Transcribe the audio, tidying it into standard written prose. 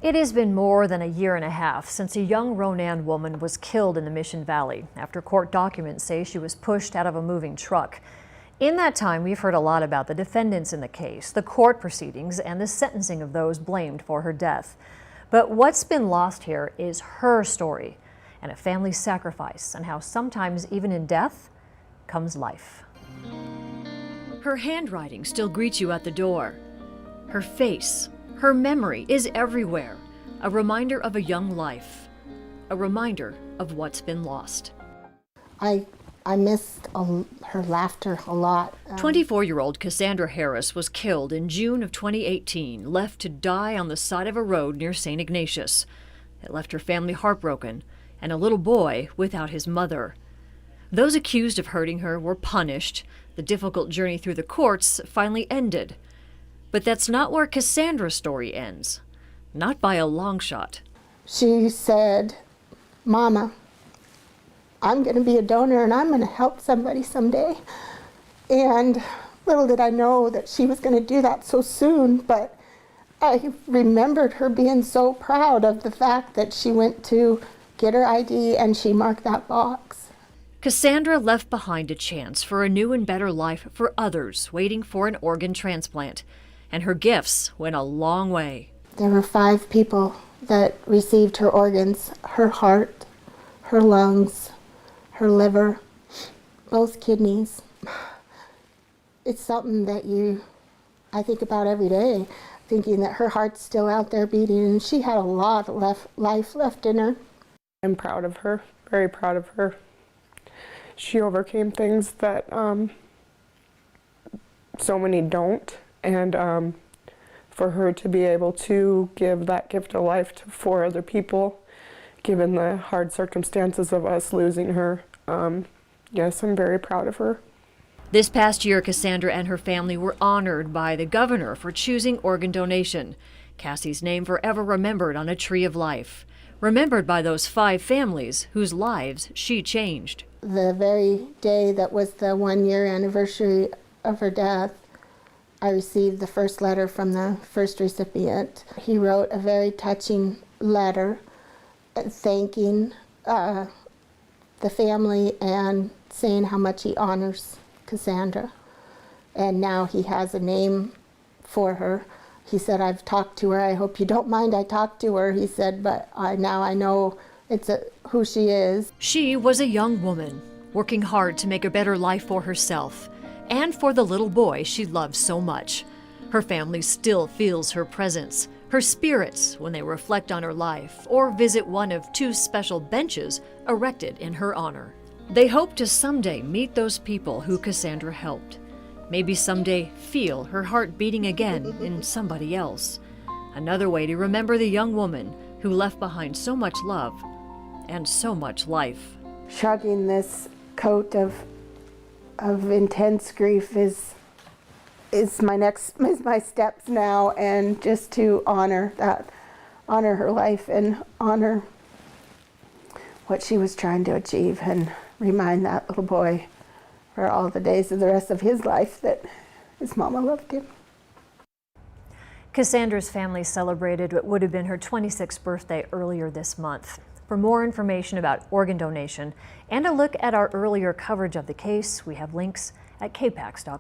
It has been more than a year and a half since a young Ronan woman was killed in the Mission Valley after court documents say she was pushed out of a moving truck. In that time, we've heard a lot about the defendants in the case, the court proceedings, and the sentencing of those blamed for her death. But what's been lost here is her story and a family's sacrifice, and how sometimes even in death comes life. Her handwriting still greets you at the door. Her face, her memory is everywhere. A reminder of a young life. A reminder of what's been lost. I missed her laughter a lot. 24-year-old Cassandra Harris was killed in June of 2018, left to die on the side of a road near St. Ignatius. It left her family heartbroken and a little boy without his mother. Those accused of hurting her were punished. The difficult journey through the courts finally ended. But that's not where Cassandra's story ends. Not by a long shot. She said, "Mama, I'm going to be a donor and I'm going to help somebody someday." And little did I know that she was going to do that so soon, but I remembered her being so proud of the fact that she went to get her ID and she marked that box. Cassandra left behind a chance for a new and better life for others waiting for an organ transplant, and her gifts went a long way. There were 5 people that received her organs: her heart, her lungs, her liver, both kidneys. It's something that I think about every day, thinking that her heart's still out there beating, and she had a lot of life left in her. I'm proud of her, very proud of her. She overcame things that so many don't, and for her to be able to give that gift of life to 4 other people, given the hard circumstances of us losing her, yes, I'm very proud of her. This past year, Cassandra and her family were honored by the governor for choosing organ donation. Cassie's name forever remembered on a tree of life. Remembered by those 5 families whose lives she changed. The very day that was the 1-year anniversary of her death, I received the first letter from the first recipient. He wrote a very touching letter thanking the family and saying how much he honors Cassandra. And now he has a name for her. He said, "I've talked to her. I hope you don't mind I talked to her," he said, "but now I know who she is." She was a young woman, working hard to make a better life for herself and for the little boy she loved so much. Her family still feels her presence, her spirits when they reflect on her life or visit one of 2 special benches erected in her honor. They hope to someday meet those people who Cassandra helped. Maybe someday feel her heart beating again in somebody else. Another way to remember the young woman who left behind so much love and so much life. Shrugging this coat of intense grief is my steps now, and just to honor her life and honor what she was trying to achieve, and remind that little boy for all the days of the rest of his life that his mama loved him. Cassandra's family celebrated what would have been her 26th birthday earlier this month. For more information about organ donation and a look at our earlier coverage of the case, we have links at kpax.com.